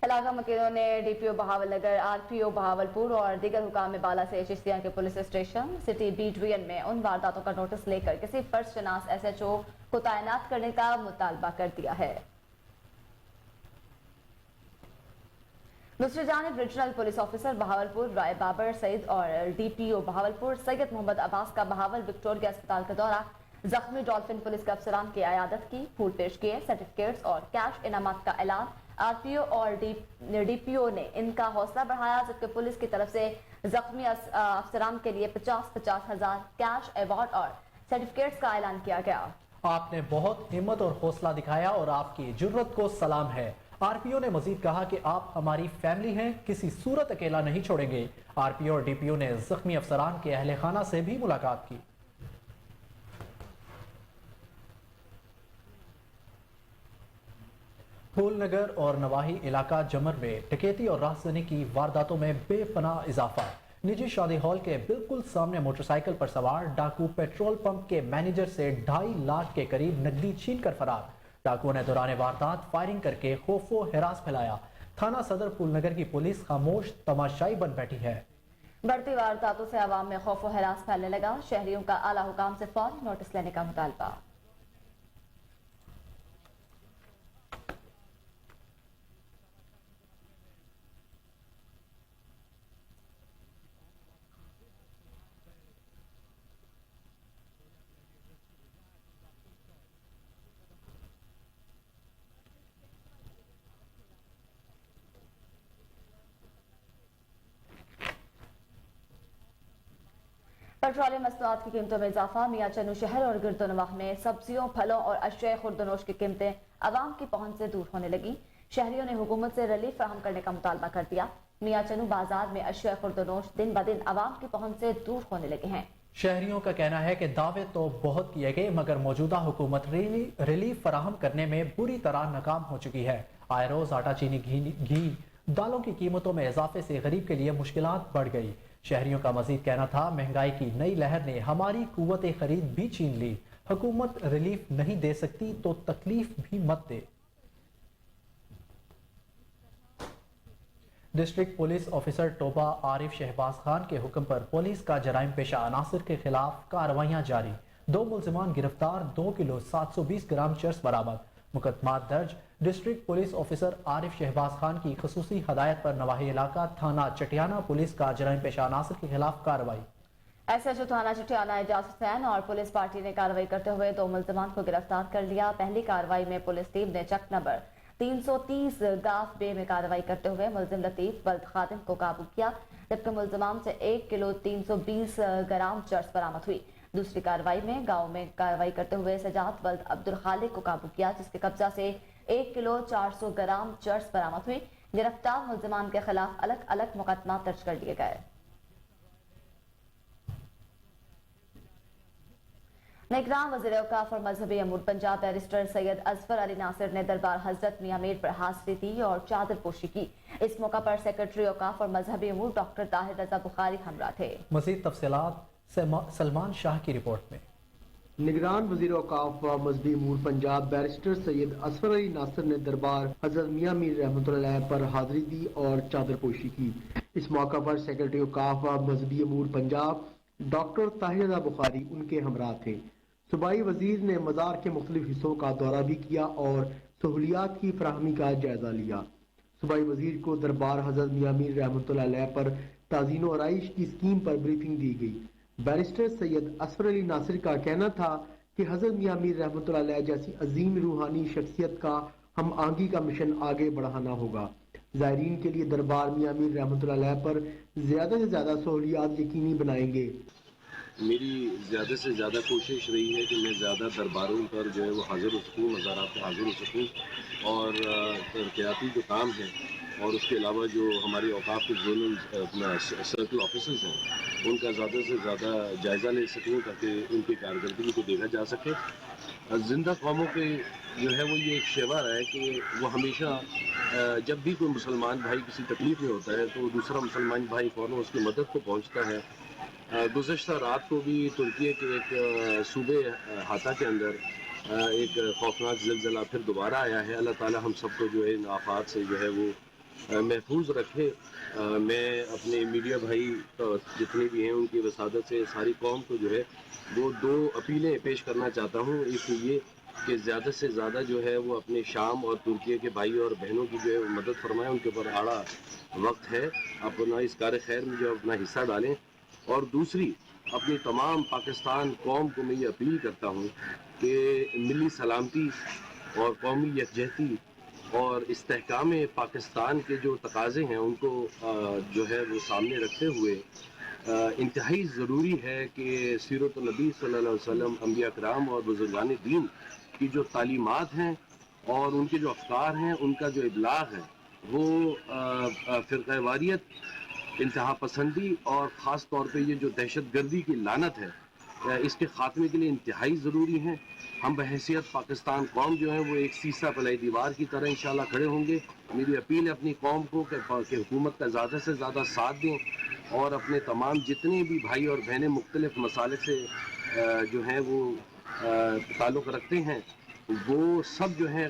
इलाका मकीनों ने डीपीओ बहावलनगर, आरपीओ बहावलपुर और दीगर हुकाम बाला से चिश्तियां के police station city B division में उन वारदातों का नोटिस लेकर किसी फर्ज शनास SHO को तैनात करने का मुतालबा कर दिया है। दूसरी जानिब रीजनल पुलिस ऑफिसर बहावलपुर राय बाबर सईद और डीपीओ बहावलपुर सैयद मोहम्मद अब्बास का बहावल विक्टोरिया अस्पताल का दौरा, जख्मी डॉल्फिन पुलिस के अफसरान की अयादत की, फूल पेश किए, सर्टिफिकेट्स और कैश इनामात का ऐलान। आरपीओ और डीपीओ ने इनका हौसला बढ़ाया, जबकि पुलिस की तरफ से जख्मी अफसरान के लिए 50-50 हजार कैश अवार्ड और सर्टिफिकेट्स का ऐलान किया गया। आपने बहुत हिम्मत और हौसला दिखाया और आपकी जुर्रत को सलाम है। आरपीओ ने मजीद कहा कि आप हमारी फैमिली हैं, किसी सूरत अकेला नहीं छोड़ेंगे। आरपीओ और डीपीओ ने जख्मी अफसरान के अहले खाना से भी मुलाकात की। फूलनगर और नवाही इलाका जमर में डकैती और राहजनी की वारदातों में बेपनाह इजाफा। निजी शादी हॉल के बिल्कुल सामने मोटरसाइकिल पर सवार डाकू पेट्रोल पंप के मैनेजर से 2.5 लाख के करीब नकदी छीन कर फरार। डाकुओं ने दौरान वारदात फायरिंग करके खौफो हिरास फैलाया। थाना सदर फूलनगर की पुलिस खामोश तमाशाई बन बैठी है। बढ़ती वारदातों से आवाम में खौफो हिरास फैलने लगा। शहरियों का आला हुकाम से फौरी नोटिस लेने का मुतालबा। पेट्रोलियम मसनूआत की कीमतों में इजाफा। मियां चन्नू शहर और गिरदोनवाह में सब्जियों, फलों और अशिया खुर्दनोश की कीमतें आवाम की पहुंच से दूर होने लगी। शहरियों ने हुकूमत से रिलीफ फराहम करने का मुतालबा कर दिया। मियां चन्नू बाजार में अशिया खुर्दनोश दिन ब दिन आवाम की पहुंच से दूर होने लगे हैं। शहरियों का कहना है कि दावे तो बहुत किए गए, मगर मौजूदा हुकूमत रिलीफ फराहम करने में बुरी तरह नाकाम हो चुकी है। आए रोज आटा, चीनी, घी, दालों की कीमतों में इजाफे से गरीब के लिए मुश्किलात बढ़ गई। शहरियों का मजीद कहना था, महंगाई की नई लहर ने हमारी कुव्वत खरीद भी छीन ली। हुकूमत रिलीफ नहीं दे सकती तो तकलीफ भी मत दे। District police officer Toba Arif Shahbaz Khan के हुक्म पर पुलिस का जराइम पेशा अनासर के खिलाफ कार्रवाइयां जारी। 2 मुल्जिमान गिरफ्तार, 2 किलो 720 ग्राम चर्स बरामद। मुकदमात दर्ज। District police officer Arif Shahbaz Khan की खसूसी हदायत पर नवाही इलाका थाना चटियाना पुलिस का जराइम पेशा अनासर के खिलाफ कार्रवाई। SHO थाना चटियाना एजाज हुसैन और पुलिस पार्टी ने कार्रवाई करते हुए 2 मुल्जिमान को गिरफ्तार कर लिया। पहली कार्रवाई में पुलिस टीम ने चक नंबर 330 गाफ बे में कार्रवाई करते हुए मुल्जिम लतीफ वल्द खादिम को काबू किया, जबकि मुल्जिमान से 1 किलो 320 ग्राम चर्स बरामद हुई। दूसरी कार्रवाई में गांव में कार्रवाई करते हुए सजाद वल्द अब्दुल खालिक को काबू किया, जिसके कब्जा से 1 किलो 400 ग्राम चर्स बरामद हुई। गिरफ्तार मुल्जिमान के खिलाफ अलग अलग मुकदमा दर्ज कर लिए गए। निगरान वज़ीर औक़ाफ़ और मजहबी अमूर पंजाब बैरिस्टर सैयद अजफर अली नासिर ने दरबार हजरत मियां मीर पर हाजिरी दी और चादर पोशी की। इस मौका पर सेक्रेटरी औक़ाफ़ और मजहबी अमूर डॉक्टर ताहिर रजा बुखारी हमरा थे। मज़ीद तफसीलात सलमान शाह की रिपोर्ट में। निगरान वज़ीर औक़ाफ़ व मजहबी अमूर पंजाब बैरिस्टर सैयद अजफर अली नासिर ने दरबार हजरत मियां मीर रहमतुल्लाह अलैह पर हाजिरी दी और चादर पोशी की। इस मौका पर सेक्रेटरी औक़ाफ़ व मजहबी अमूर पंजाब डॉक्टर ताहिर रजा बुखारी उनके हमरा थे। सूबाई वजीर ने मज़ार के मुख्तलिफ हिस्सों का दौरा भी किया और सहूलियात की फराहमी का जायजा लिया। सूबाई वजीर को दरबार हजरत मियां मीर रहमतुल्लाह अलैह पर ताज़ीन और आइश की स्कीम पर ब्रीफिंग दी गई। बैरिस्टर सैयद असफर अली नासिर का कहना था कि हजरत मियां मीर रहमतुल्लाह अलैह जैसी अजीम रूहानी शख्सियत का हम आगे का मिशन आगे बढ़ाना होगा। ज़ायरीन के लिए दरबार मियां मीर रहमतुल्लाह अलैह पर ज्यादा से ज्यादा सहूलियात यकीनी बनाएंगे। میری زیادہ سے زیادہ کوشش رہی ہے کہ میں زیادہ درباروں پر جو ہے وہ حاضر ہو سکوں، مزارات پر حاضر ہو سکوں، اور ترقیاتی جو کام ہے اور اس کے علاوہ جو ہماری اوقاف کے زونل اپنا سرکل آفیسرز ہیں ان کا زیادہ سے زیادہ جائزہ لے سکوں تاکہ ان کی کارکردگی کو دیکھا جا سکے۔ زندہ قوموں کے جو ہے وہ یہ ایک شیوا رہا ہے کہ وہ ہمیشہ جب بھی کوئی مسلمان بھائی کسی تکلیف میں ہوتا ہے تو دوسرا مسلمان بھائی فوراً اس کی مدد کو پہنچتا ہے۔ گزشتہ رات کو بھی ترکی کے ایک صوبے ہاتھا کے اندر ایک خوفناک زلزلہ پھر دوبارہ آیا ہے۔ اللہ تعالی ہم سب کو جو ہے ان آفات سے جو ہے وہ محفوظ رکھے۔ میں اپنے میڈیا بھائی جتنے بھی ہیں ان کی وسادت سے ساری قوم کو جو ہے وہ دو اپیلیں پیش کرنا چاہتا ہوں۔ ایک تو یہ کہ زیادہ سے زیادہ جو ہے وہ اپنے شام اور ترکی کے بھائی اور بہنوں کی جو ہے مدد فرمائیں، ان کے اوپر آڑا وقت ہے، اپنا اس کار خیر میں جو اپنا حصہ ڈالیں۔ اور دوسری اپنی تمام پاکستان قوم کو میں یہ اپیل کرتا ہوں کہ ملی سلامتی اور قومی یکجہتی اور استحکام پاکستان کے جو تقاضے ہیں ان کو جو ہے وہ سامنے رکھتے ہوئے انتہائی ضروری ہے کہ سیرت النبی صلی اللہ علیہ وسلم، انبیاء کرام اور بزرگان دین کی جو تعلیمات ہیں اور ان کے جو افکار ہیں ان کا جو ابلاغ ہے وہ فرقہ واریت، انتہا پسندی اور خاص طور پہ یہ جو دہشت گردی کی لعنت ہے اس کے خاتمے کے لیے انتہائی ضروری ہیں۔ ہم بحیثیت پاکستان قوم جو ہیں وہ ایک سیسہ پلائی دیوار کی طرح انشاءاللہ کھڑے ہوں گے۔ میری اپیل ہے اپنی قوم کو کہ حکومت کا زیادہ سے زیادہ ساتھ دیں اور اپنے تمام جتنے بھی بھائی اور بہنیں مختلف مسالک سے جو ہیں وہ تعلق رکھتے ہیں وہ سب جو ہیں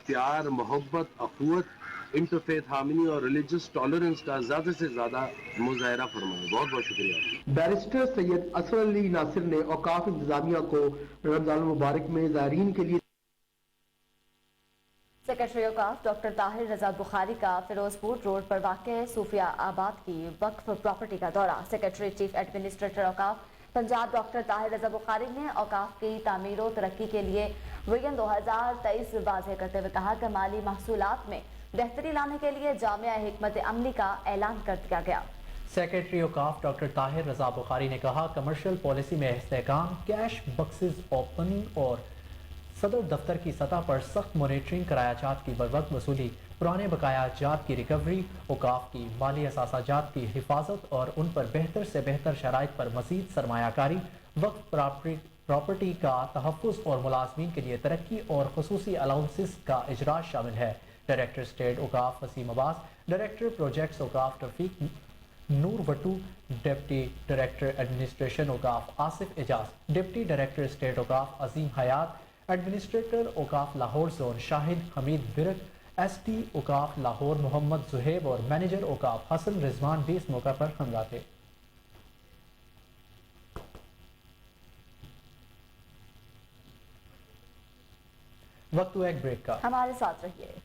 پیار، محبت، اخوت، انٹرفیتھ ہارمنی اور ریلیجس ٹالرنس کا زیادہ سے زیادہ مظاہرہ فرمائیں۔ بہت بہت شکریہ۔ بیرسٹر سید اصفر علی ناصر نے اوقاف انتظامیہ کو رمضان المبارک میں زائرین کے لیے سیکرٹری اوقاف ڈاکٹر طاہر رضا بخاری کا فیروز پور روڈ پر واقع صوفیہ آباد کی وقف پراپرٹی کا دورہ۔ سیکرٹری چیف ایڈمنسٹریٹر اوقاف پنجاب ڈاکٹر طاہر رضا بخاری نے اوقاف کی تعمیر و ترقی کے لیے وژن 2023 واضح کرتے ہوئے کہا کہ مالی محصولات میں بہتری لانے کے لیے جامع حکمت عملی کا اعلان کر دیا گیا۔ سیکرٹری اوقاف ڈاکٹر طاہر رضا بخاری نے کہا کمرشل پالیسی میں استحکام، کیش بکسز اوپننگ اور صدر دفتر کی سطح پر سخت مانیٹرنگ، کرایہ جات کی بروقت وصولی، پرانے بقایا جات کی ریکوری، اوقاف کی مالی اثاثہ جات کی حفاظت اور ان پر بہتر سے بہتر شرائط پر مزید سرمایہ کاری، وقف پراپرٹی کا تحفظ اور ملازمین کے لیے ترقی اور خصوصی الاؤنسز کا اجرا شامل ہے۔ ڈائریکٹر اسٹیٹ اوقاف وسیم عباس، ڈائریکٹر پروجیکٹس اوقاف رفیق نور وٹو، ڈپٹی ڈائریکٹر ایڈمنسٹریشن اوقاف آصف اعجاز، ڈپٹی ڈائریکٹر اسٹیٹ اوقاف عظیم حیات، ایڈمنسٹریٹر اوقاف لاہور زون شاہد حمید برک، ایس ٹی اوقاف لاہور محمد زہیب اور مینیجر اوقاف حسن رضوان بھی اس موقع پر حاضر تھے۔ وقت ہوا ایک بریک کا، ہمارے ساتھ رہیے۔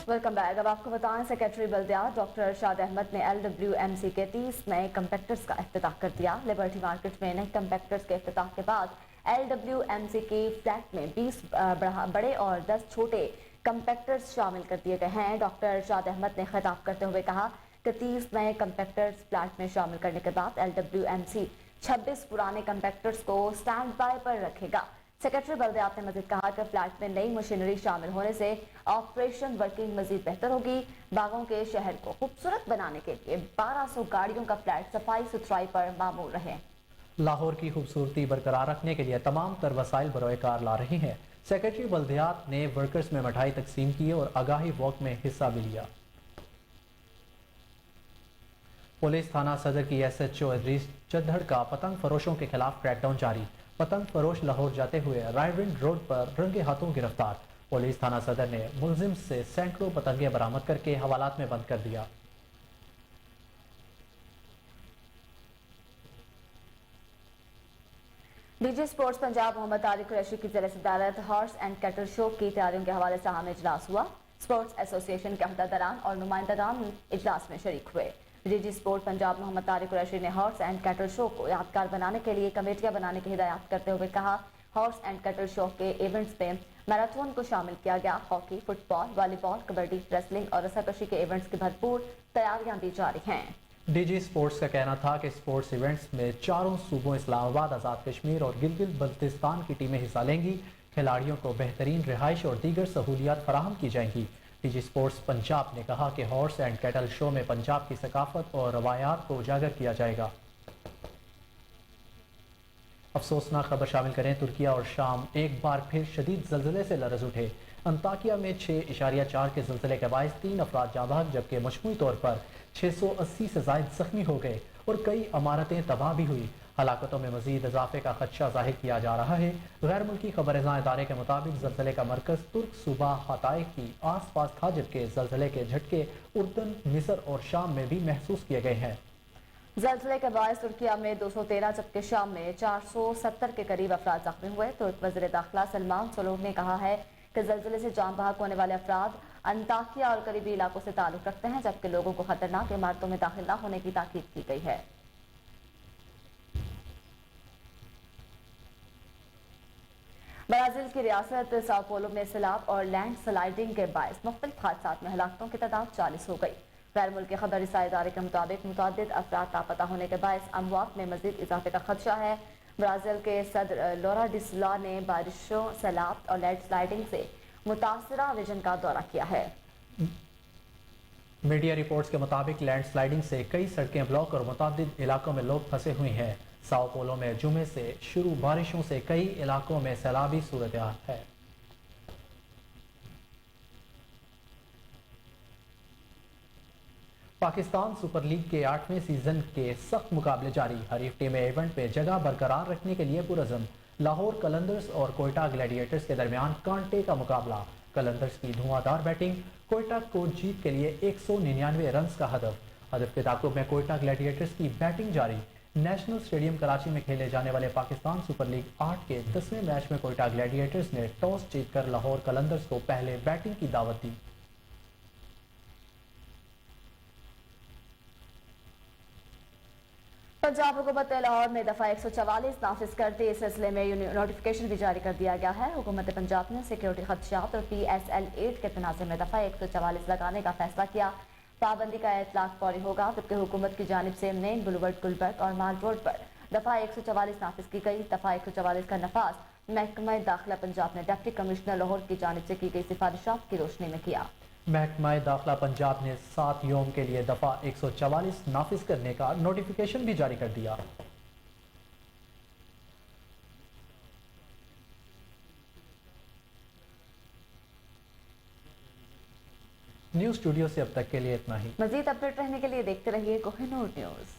Welcome back. اب آپ کو بتائیں سیکرٹری بلدیات ڈاکٹر ارشاد احمد نے LWMC کے 30 نئے کمپیکٹرز کا افتتاح کر دیا۔ لبرٹی مارکیٹ میں نئے کمپیکٹرز کے افتتاح کے بعد LWMC کی فلیٹ میں 20 بڑے اور 10 چھوٹے کمپیکٹرز شامل کر دیے گئے ہیں۔ ڈاکٹر ارشاد احمد نے خطاب کرتے ہوئے کہا کہ 30 نئے کمپیکٹرز فلیٹ میں شامل کرنے کے بعد LWMC 26 پرانے کمپیکٹرز کو سٹینڈ بائی پر رکھے گا۔ سیکرٹری بلدیات نے مزید کہا کہ فلیٹ میں نئی مشینری شامل ہونے سے آپریشن ورکنگ مزید بہتر ہوگی۔ باغوں کے شہر کو خوبصورت بنانے کے لیے 1200 گاڑیوں کا فلیٹ صفائی ستھرائی پر معمور رہے۔ لاہور کی خوبصورتی برقرار رکھنے کے لیے تمام تر وسائل بروئے کار لا رہے ہیں۔ سیکرٹری بلدیات نے ورکرز میں مٹھائی تقسیم کی اور آگاہی واک میں حصہ بھی لیا۔ پولیس تھانہ صدر کی SHO ادریس چدھڑ کا پتنگ فروشوں کے خلاف کریک ڈاؤن جاری۔ پتنگ فروش لاہور جاتے ہوئے رائیونڈ روڈ پر رنگے ہاتھوں گرفتار۔ پولیس تھانہ صدر نے ملزم سے سینکڑوں پتنگیں برآمد کر کے حوالات میں بند کر دیا۔ डीजी स्पोर्ट्स पंजाब मोहम्मद तारिक कुरैशी की ज़ेर सदारत हॉर्स एंड कैटल शो की तैयारियों के हवाले से अहम इजलास हुआ। स्पोर्ट्स एसोसिएशन के अहदेदारान और नुमाइंदगान इजलास में शरीक हुए। डीजी स्पोर्ट पंजाब मोहम्मद तारिक कुरैशी ने हॉर्स एंड कैटल शो को यादगार बनाने के लिए कमेटियां बनाने की हिदायत करते हुए कहा, हॉर्स एंड कैटल शो के इवेंट्स में मैराथन को शामिल किया गया। Hockey, football, volleyball, kabaddi, wrestling और रस्साकशी के इवेंट्स की भरपूर तैयारियां दी जा रही हैं। डीजी स्पोर्ट्स का कहना था कि स्पोर्ट्स इवेंट्स में चारों सूबों इस्लामाबाद, आज़ाद कश्मीर और गिलगित बल्तिस्तान की टीमें हिस्सा लेंगी। खिलाड़ियों को बेहतरीन रिहाइश और दीगर सहूलियात फराहम की जाएंगी। डीजी स्पोर्ट्स पंजाब ने कहा कि हॉर्स एंड कैटल शो में पंजाब की सकाफत और रवायात को उजागर किया जाएगा। अफसोसनाक खबर शामिल करें, तुर्किया और शाम एक बार फिर शदीद जल्जले से लरज़ उठे। अंताकिया में 6.4 के जल्जले के बायस 3 अफराद जाँ बहक, जबकि मजमूई तौर पर 680 से ज़ायद जख्मी हो गए और कई इमारतें तबाह भी हुई। हलाकतों में मजीद इजाफे का खदशा जाहिर किया जा रहा है। गैर मुल्की खबरसां इदारे के मुताबिक जल्जले का मरकज तुर्क सूबा हताए की आस पास था, जबकि जल्जले के झटके उर्दन, मिस्र और शाम में भी महसूस किए गए हैं। जल्जले के बायस तुर्किया में 213 जबकि शाम में 470 के करीब अफराद जख्मी हुए। तुर्क वज़ीर दाखिला सलमान सोलोग ने कहा है कि जल्जले से जान बहक होने वाले अफराद अंताकिया और करीबी इलाकों से ताल्लुक रखते हैं, जबकि लोगों को खतरनाक इमारतों में दाखिल न होने की ताकीद की गई है। ब्राजील की रियासत साओ पोलो में सैलाब और लैंड स्लाइडिंग के बायस मुख्तलिफ हादसात में हलाकतों की तादाद 40 हो गई। गैर मुल्की खबर रसाई इदारे के मुताबिक मुतअद्दिद अफराद लापता होने के बायस अमवात में मजीद इजाफे का खदशा है। ब्राजील के सदर लोरा डिसला ने बारिशों, सैलाब और लैंड स्लाइडिंग से मुतासरा रीजन का दौरा किया है। मीडिया रिपोर्ट्स के मुताबिक लैंड स्लाइडिंग से कई सड़कें ब्लॉक और मुतअद्दिद इलाकों में लोग फंसे हुए हैं। साओ पोलो में जुमे से शुरू बारिशों से कई इलाकों में सैलाबी सूरत है। पाकिस्तान सुपर लीग के 8वें सीजन के सख्त मुकाबले जारी। हरीफ टीमें इवेंट में जगह बरकरार रखने के लिए पुरज़म। लाहौर कलंदर्स और कोयटा ग्लैडिएटर्स के दरमियान कांटे का मुकाबला। कलंदर्स की धुआंधार बैटिंग, कोयटा को जीत के लिए 199 रन का हदफ के ताकुब में कोयटा ग्लैडिएटर्स की बैटिंग जारी। नेशनल स्टेडियम कराची में खेले जाने वाले पाकिस्तान सुपर लीग 8 के 10वें मैच में कोयटा ग्लैडिएटर्स ने टॉस जीतकर लाहौर कलंदर्स को पहले बैटिंग की दावत दी। पंजाब हुकूमत ने लाहौर में दफा 144 नाफिज कर दी। इस सिलसिले में नोटिफिकेशन भी जारी कर दिया गया है। हुकूमत पंजाब ने सिक्योरिटी खदशात और PSL 8 के तनाज़ुर में दफा 144 लगाने का फैसला किया। पाबंदी का इतलाक फौरी होगा, जबकि हुकूमत की जानिब से मेन बुलवर्ड, गुलबर्ग और माल रोड पर दफा 144 नाफिज की गई। दफा 144 का नफाज महकमा दाखिला पंजाब ने डिप्टी कमिश्नर लाहौर की जानिब से की गई सिफारिशात की रोशनी में किया। महकमा दाखिला पंजाब ने 7 योम के लिए दफा 144 नाफिज करने का नोटिफिकेशन भी जारी कर दिया। न्यूज़ स्टूडियो से अब तक के लिए इतना ही। मजीद अपडेट रहने के लिए देखते रहिए कोहिनूर न्यूज़।